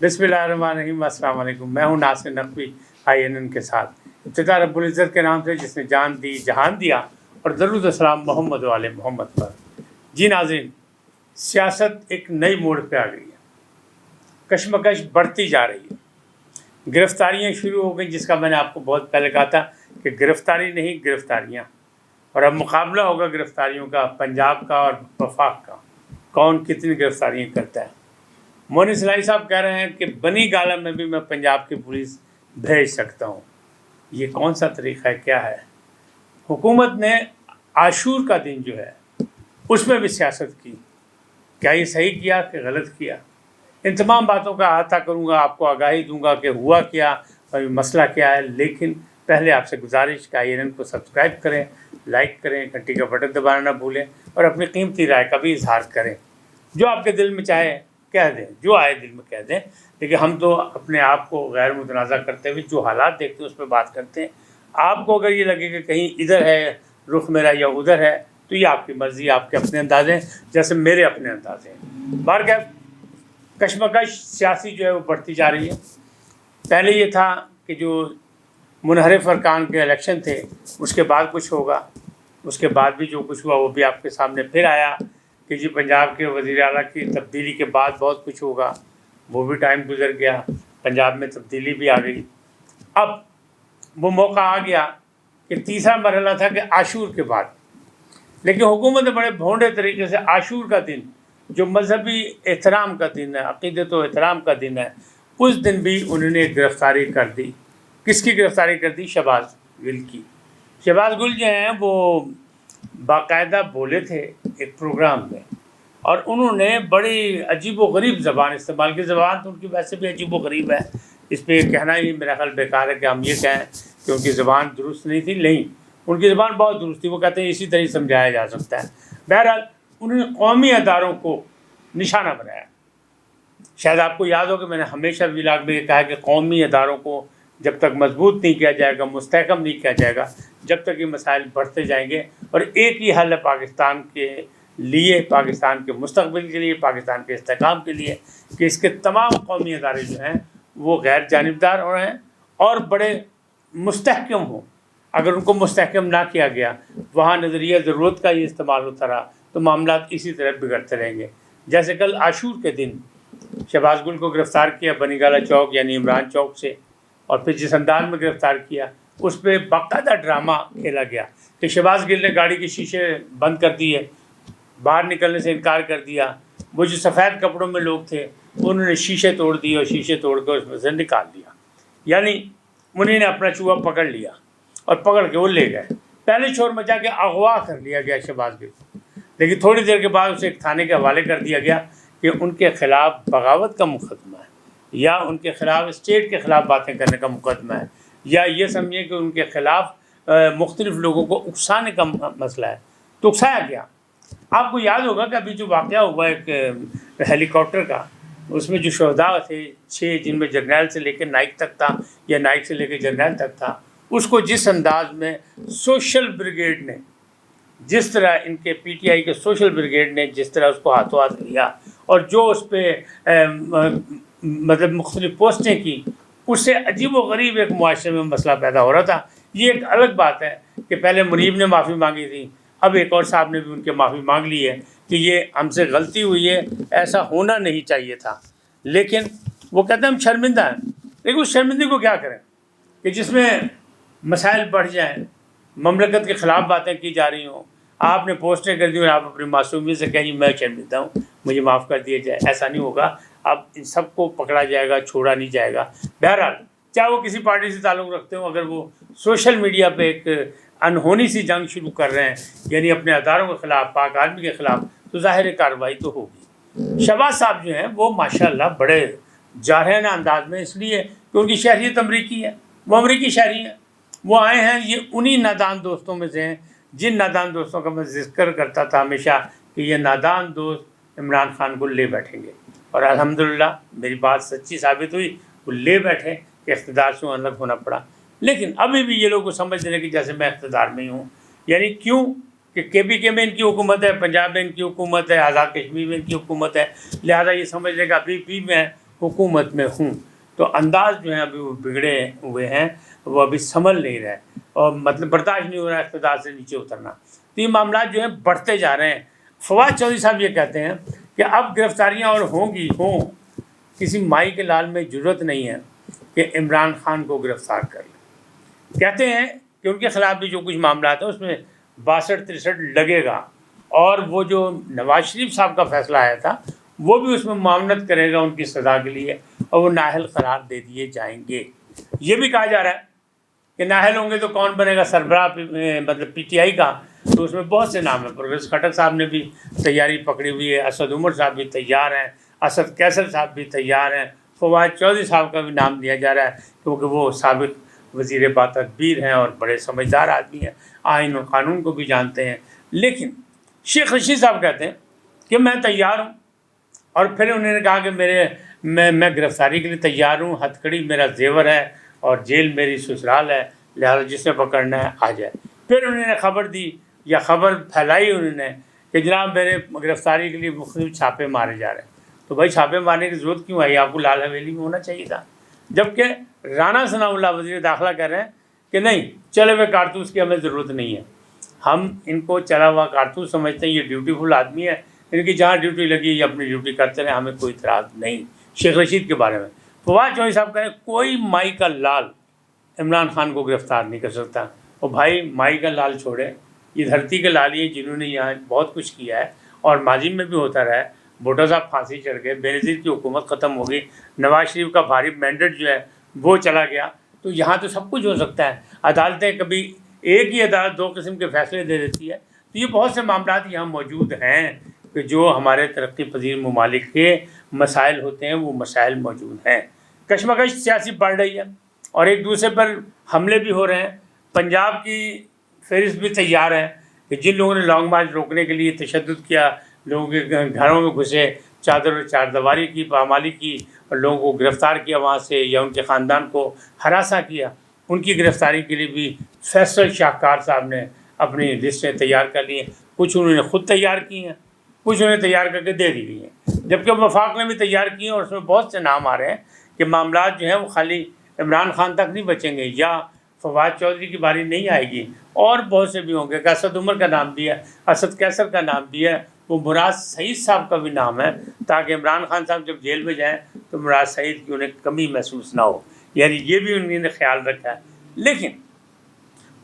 बिस्मिल्लाहिर्रहमानिर्रहीम, अस्सलाम वालेकुम। मैं हूँ नासिर नकवी INN के साथ। इब्तिदा रब्बुल इज़्ज़त के नाम से जिसने जान दी जहान दिया, और दरूद व सलाम मोहम्मद वाले मोहम्मद पर। जी नाज़रीन, सियासत एक नई मोड़ पे आ गई है, कशमकश बढ़ती जा रही है, गिरफ्तारियाँ शुरू हो गई, जिसका मैंने आपको बहुत पहले कहा था कि गिरफ्तारी नहीं गिरफ्तारियाँ, और अब मुकाबला होगा गिरफ्तारियों का, पंजाब का और वफाक का, कौन कितनी गिरफ्तारियाँ करता है। मोनी सलाई साहब कह रहे हैं कि बनी गाला में भी मैं पंजाब की पुलिस भेज सकता हूँ। ये कौन सा तरीक़ा है, क्या है। हुकूमत ने आशूर का दिन जो है उसमें भी सियासत की, क्या ये सही किया कि गलत किया। इन तमाम बातों का अहाता करूँगा, आपको आगाही दूंगा कि हुआ क्या और मसला क्या है। लेकिन पहले आपसे गुजारिश कि INN को सब्सक्राइब करें, लाइक करें, घंटी का बटन दबाना ना भूलें, और अपनी कीमती राय का भी इजहार करें। जो आपके दिल में चाहे कह दें, जो आए दिल में कह दें, लेकिन हम तो अपने आप को गैर मुतनाज़ा करते हुए जो हालात देखते हैं उस पर बात करते हैं। आपको अगर ये लगे कि कहीं इधर है रुख मेरा या उधर है, तो ये आपकी मर्ज़ी, आपके अपने अंदाज़ हैं, जैसे मेरे अपने अंदाज़ हैं। बारगाह कशमकश सियासी जो है वो बढ़ती जा रही है। पहले ये था कि जो मुनहरिफ अरकान के इलेक्शन थे उसके बाद कुछ होगा, उसके बाद भी जो कुछ हुआ वो भी आपके सामने फिर आया कि जी पंजाब के वज़ीर आला की तब्दीली के बाद बहुत कुछ होगा। वो भी टाइम गुजर गया, पंजाब में तब्दीली भी आ गई। अब वो मौका आ गया कि तीसरा मरहला था कि आशूर के बाद, लेकिन हुकूमत ने बड़े भोंडे तरीके से आशूर का दिन, जो मजहबी एहतराम का दिन है, अक़ीदत व एहतराम का दिन है, उस दिन भी उन्होंने गिरफ़्तारी कर दी। किसकी गिरफ़्तारी कर दी? शहबाज गिल की। शहबाज गिल जो हैं वो बाकायदा बोले थे एक प्रोग्राम में, और उन्होंने बड़ी अजीब व गरीब ज़बान इस्तेमाल की। ज़बान तो उनकी वैसे भी अजीब व गरीब है, इस पर कहना ही मेरा ख्याल बेकार है कि हम ये कहें कि उनकी ज़बान दुरुस्त नहीं थी। नहीं, उनकी ज़बान बहुत दुरुस्त थी। वो कहते हैं इसी तरह समझाया जा सकता है। बहरहाल उन्होंने कौमी अदारों को निशाना बनाया। शायद आपको याद हो कि मैंने हमेशा व्लॉग में कहा कि कौमी अदारों को जब तक मजबूत नहीं किया जाएगा, मुस्तहकम नहीं किया जाएगा, जब तक ये मसाइल बढ़ते जाएंगे। और एक ही हल है पाकिस्तान के लिए, पाकिस्तान के मुस्तक़बिल के लिए, पाकिस्तान के इस्तेहकाम के लिए, कि इसके तमाम कौमी अदारे जो हैं वो गैर जानिबदार हो रहे हैं और बड़े मुस्तहकम हों। अगर उनको मुस्तहकम ना किया गया, वहाँ नज़रिया ज़रूरत का ये इस्तेमाल होता रहा, तो मामला इसी तरह बिगड़ते रहेंगे। जैसे कल आशूर के दिन शहबाज गिल को गिरफ़्तार किया बनीगाला चौक यानी इमरान चौक से, और फिर जिस अंदाज में गिरफ़्तार किया उस पर बाकायदा ड्रामा खेला गया कि शहबाज गिल ने गाड़ी के शीशे बंद कर दिए, बाहर निकलने से इनकार कर दिया। वो जो सफ़ेद कपड़ों में लोग थे उन्होंने शीशे तोड़ दिए और शीशे तोड़ कर उसमें से निकाल दिया, यानी उन्हीं ने अपना चूहा पकड़ लिया और पकड़ के वो ले गए। पहले शोर मचा के अगवा कर लिया गया शहबाज गिल, लेकिन थोड़ी देर के बाद उसे एक थाने के हवाले कर दिया गया कि उनके ख़िलाफ़ बगावत का मुकदमा है, या उनके ख़िलाफ़ स्टेट के ख़िलाफ़ बातें करने का मुकदमा है, या ये समझिए कि उनके ख़िलाफ़ मुख्तलिफ़ लोगों को उकसाने का मसला है। तो उकसाया गया। आपको याद होगा कि अभी जो वाक़या हुआ एक हेलीकॉप्टर का, उसमें जो शहदा थे 6, जिनमें जर्नैल से लेकर नाइक तक था या नाइक से लेकर जर्नैल तक था, उसको जिस अंदाज में सोशल ब्रिगेड ने, जिस तरह इनके PTI के सोशल ब्रिगेड ने जिस तरह उसको हाथों हाथ लिया और जो उस पर मतलब मुख्तलिफ़ पोस्टें की, उससे अजीब व गरीब एक मुआशरे में मसला पैदा हो रहा था। ये एक अलग बात है कि पहले मुनीब ने माफ़ी मांगी थी, अब एक और साहब ने भी उनके माफ़ी मांग ली है कि ये हमसे गलती हुई है, ऐसा होना नहीं चाहिए था। लेकिन वो कहते हैं हम शर्मिंदा हैं। लेकिन उस शर्मिंदगी को क्या करें कि जिसमें मसाइल बढ़ जाएँ, ममलकत के ख़िलाफ़ बातें की जा रही हों, आपने पोस्टें कर दी और आप अपनी मासूमियत से कहें मैं शर्मिंदा हूँ, मुझे माफ़ कर दिया जाए। ऐसा नहीं होगा। अब इन सबको पकड़ा जाएगा, छोड़ा नहीं जाएगा। बहरहाल चाहे वो किसी पार्टी से ताल्लुक़ रखते हो, अगर वो सोशल मीडिया पे एक अनहोनी सी जंग शुरू कर रहे हैं, यानी अपने अदारों के ख़िलाफ़, पाक आर्मी के ख़िलाफ़, तो ज़ाहिर कार्रवाई तो होगी। शहबाज साहब जो हैं वो माशाअल्लाह बड़े जारहाना अंदाज में, इसलिए कि उनकी शहरियत अमरीकी है, वो अमरीकी शहरी हैं। वो आए हैं, ये उन्हीं नादान दोस्तों में से हैं जिन नादान दोस्तों का मैं ज़िक्र करता था हमेशा कि ये नादान दोस्त इमरान खान को ले बैठेंगे, और अल्हम्दुलिल्लाह मेरी बात सच्ची साबित हुई, वो ले बैठे कि इक़्तिदार से अलग होना पड़ा। लेकिन अभी भी ये लोग को समझ रहे कि जैसे मैं इक़्तिदार में ही हूँ, यानी क्यों कि KPK में इनकी हुकूमत है, पंजाब में इनकी हुकूमत है, आज़ाद कश्मीर में इनकी हुकूमत है, लिहाजा ये समझ रहे कि अभी भी मैं हुकूमत में हूँ, तो अंदाज जो है अभी वो बिगड़े हुए हैं, वो अभी संभल नहीं रहे और मतलब बर्दाश्त नहीं हो रहा है इक़्तिदार से नीचे उतरना। तो ये मामला जो है बढ़ते जा रहे हैं। फवाद चौधरी साहब ये कहते हैं कि अब गिरफ्तारियाँ और हों, किसी माई के लाल में ज़रूरत नहीं है कि इमरान खान को गिरफ़्तार कर ले। कहते हैं कि उनके ख़िलाफ़ भी जो कुछ मामला है उसमें 62-63 लगेगा और वो जो नवाज शरीफ साहब का फ़ैसला आया था वो भी उसमें मामनत करेगा उनकी सज़ा के लिए और वो नाअहल करार दे दिए जाएंगे। ये भी कहा जा रहा है कि नाअहल होंगे तो कौन बनेगा सरबराह मतलब PTI का, तो उसमें बहुत से नाम हैं। प्रोग्रेस खटक साहब ने भी तैयारी पकड़ी हुई है, असद उमर साहब भी तैयार हैं, असद कैसर साहब भी तैयार हैं, फवाद चौधरी साहब का भी नाम दिया जा रहा है क्योंकि वो साबिक़ वज़ीर बातदबीर हैं और बड़े समझदार आदमी हैं, आइन और क़ानून को भी जानते हैं। लेकिन शेख रशीद साहब कहते हैं कि मैं तैयार हूँ और फिर उन्होंने कहा कि मैं गिरफ़्तारी के लिए तैयार हूँ, हथकड़ी मेरा जेवर है और जेल मेरी ससुराल है, लिहाजा जिसे पकड़ना है आ जाए। फिर उन्होंने खबर दी या खबर फैलाई उन्होंने कि जनाब मेरे गिरफ़्तारी के लिए मुख्तलिफ छापे मारे जा रहे हैं। तो भाई छापे मारने की ज़रूरत क्यों आई? आपको लाल हवेली में होना चाहिए था। जबकि राना सनाउल्लाह वज़ीर दाखिला कह रहे हैं कि नहीं, चले हुए कारतूस की हमें ज़रूरत नहीं है, हम इनको चला हुआ कारतूस समझते हैं, ये ड्यूटीफुल आदमी है, इनकी जहाँ ड्यूटी लगी ये अपनी ड्यूटी करते रहे, हमें कोई इतराज़ नहीं। शेख रशीद के बारे में फवाद चौधरी साहब कह रहे हैं कोई माई का लाल इमरान खान को गिरफ़्तार नहीं कर सकता। और भाई माई का लाल छोड़े, ये धरती के लाल ही हैं जिन्होंने यहाँ बहुत कुछ किया है और माजी में भी होता रहा है। भुट्टो साहब फांसी चढ़ गए, बेनज़ीर की हुकूमत ख़त्म हो गई, नवाज शरीफ का भारी मैंडेट जो है वो चला गया, तो यहाँ तो सब कुछ हो सकता है। अदालतें कभी एक ही अदालत दो किस्म के फ़ैसले दे देती है। तो ये बहुत से मामला यहाँ मौजूद हैं कि जो हमारे तरक्की पजीर ममालिक के मसाइल होते हैं वो मसाइल मौजूद हैं। कशमकश सियासी बढ़ रही है और एक दूसरे पर हमले भी हो रहे हैं। पंजाब की फहरिस्त भी तैयार है कि जिन लोगों ने लॉन्ग मार्च रोकने के लिए तशद्दुद किया, लोगों के घरों में घुसे, चादर चारदीवारी की, पामाली की और लोगों को गिरफ़्तार किया वहाँ से या उनके ख़ानदान को हरासा किया, उनकी गिरफ़्तारी के लिए भी फैसल शाहकार साहब ने अपनी लिस्टें तैयार कर ली हैं। कुछ उन्होंने ख़ुद तैयार की हैं, कुछ उन्हें तैयार करके दे दी गई हैं, जबकि वफाक ने भी तैयार की हैं और उसमें बहुत से नाम आ रहे हैं कि मामला जो हैं वो खाली इमरान खान तक नहीं बचेंगे या फवाद चौधरी की बारी नहीं आएगी, और बहुत से भी होंगे। असद उमर का नाम भी है, असद कैसर का नाम भी है, वो मुराद सईद साहब का भी नाम है, ताकि इमरान खान साहब जब जेल में जाएँ तो मुराद सईद की उन्हें कमी महसूस ना हो, यानी ये भी उन्होंने ख्याल रखा है। लेकिन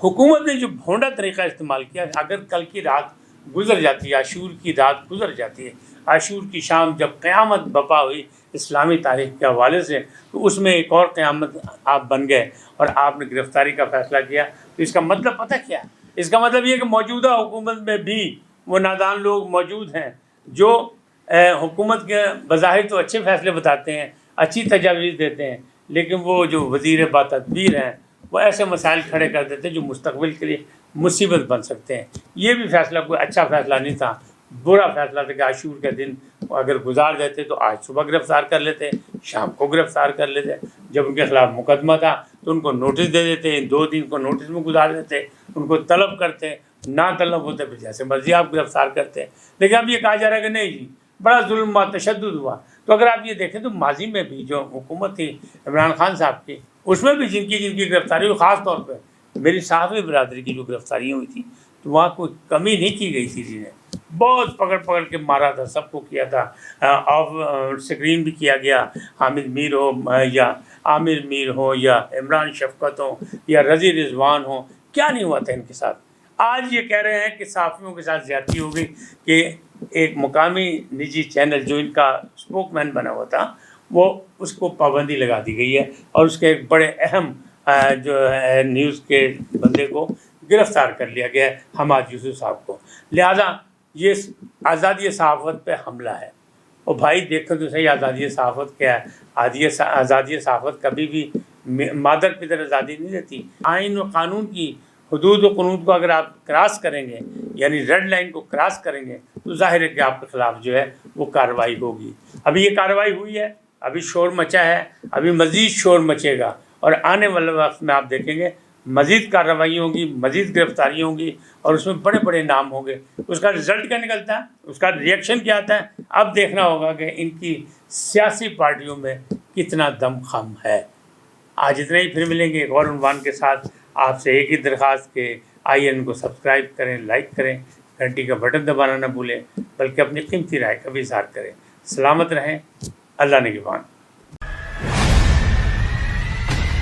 हुकूमत ने जो भोंडा तरीक़ा इस्तेमाल किया, अगर कल की रात गुज़र जाती है, आशूर की रात गुज़र जाती है, आशूर की शाम जब क़यामत बपा हुई इस्लामी तारीख़ के हवाले से, तो उसमें एक और क़यामत आप बन गए और आपने गिरफ़्तारी का फ़ैसला किया। तो इसका मतलब पता क्या है? इसका मतलब ये कि मौजूदा हुकूमत में भी वो नादान लोग मौजूद हैं जो हुकूमत के बज़ाहिर तो अच्छे फ़ैसले बताते हैं, अच्छी तजावीज़ देते हैं, लेकिन वो जो वज़ीर बातदबीर हैं वो ऐसे मसाइल खड़े कर देते हैं जो मुस्तक़बिल के लिए मुसीबत बन सकते हैं। ये भी फ़ैसला कोई अच्छा फ़ैसला नहीं था, बुरा फ़ैसला था कि आशूर के दिन अगर गुजार देते तो आज सुबह गिरफ़्तार कर लेते, शाम को गिरफ़्तार कर लेते। जब उनके ख़िलाफ़ मुकदमा था तो उनको नोटिस दे देते, 2 दिन को नोटिस में गुजार देते, उनको तलब करते, ना तलब होते फिर जैसे मर्ज़ी आप गिरफ़्तार करते। लेकिन अब ये कहा जा रहा है कि नहीं जी, बड़ा जुल्म तशद्दुद हुआ। तो अगर आप ये देखें तो माजी में भी जो हुकूमत थी इमरान खान साहब की, उसमें भी जिनकी गिरफ़्तारी हुई, ख़ास तौर पर मेरी साहबी बरदरी की जो गिरफ़्तारियाँ हुई थी, तो वहाँ कोई कमी नहीं की गई थी। जिन्हें बहुत पकड़ पकड़ के मारा था, सबको किया था, ऑफ स्क्रीन भी किया गया। हामिद मीर हो या आमिर मीर हो या इमरान शफ़क़त हो या रज़ी रिज़वान हो, क्या नहीं हुआ था इनके साथ। आज ये कह रहे हैं कि सहाफ़ियों के साथ ज़्यादती हो गई कि एक मुकामी निजी चैनल जो इनका स्पोकमैन बना हुआ था वो उसको पाबंदी लगा दी गई है और उसके एक बड़े अहम जो है न्यूज़ के बंदे को गिरफ़्तार कर लिया गया है, हमाद यूसुफ साहब को। लिहाजा ये आज़ादी सहाफ़त पे हमला है। और भाई देखो तो सही, आज़ादी सहाफ़त क्या है? आज़ादी सहाफ़त कभी भी मादर पितर आज़ादी नहीं देती। आइन और क़ानून की हुदूद और क़ुनूद को अगर आप क्रॉस करेंगे, यानी रेड लाइन को क्रॉस करेंगे, तो ज़ाहिर है कि आपके ख़िलाफ़ जो है वो कार्रवाई होगी। अभी ये कार्रवाई हुई है, अभी शोर मचा है, अभी मज़ीद शोर मचेगा और आने वाले वक्त में आप देखेंगे مزید کارروائیوں ہوگی، مزید گرفتاریاں ہوں گی اور اس میں بڑے بڑے نام ہوں گے۔ اس کا رزلٹ کیا نکلتا ہے، اس کا ریئیکشن کیا آتا ہے، اب دیکھنا ہوگا کہ ان کی سیاسی پارٹیوں میں کتنا دم خم ہے۔ آج اتنا ہی، پھر ملیں گے ایک اور عنوان کے ساتھ۔ آپ سے ایک ہی درخواست کہ IN کو سبسکرائب کریں، لائک کریں، گھنٹی کا بٹن دبانا نہ بھولیں، بلکہ اپنی قیمتی رائے کا بھی اظہار کریں۔ سلامت رہیں، اللہ نگہبان۔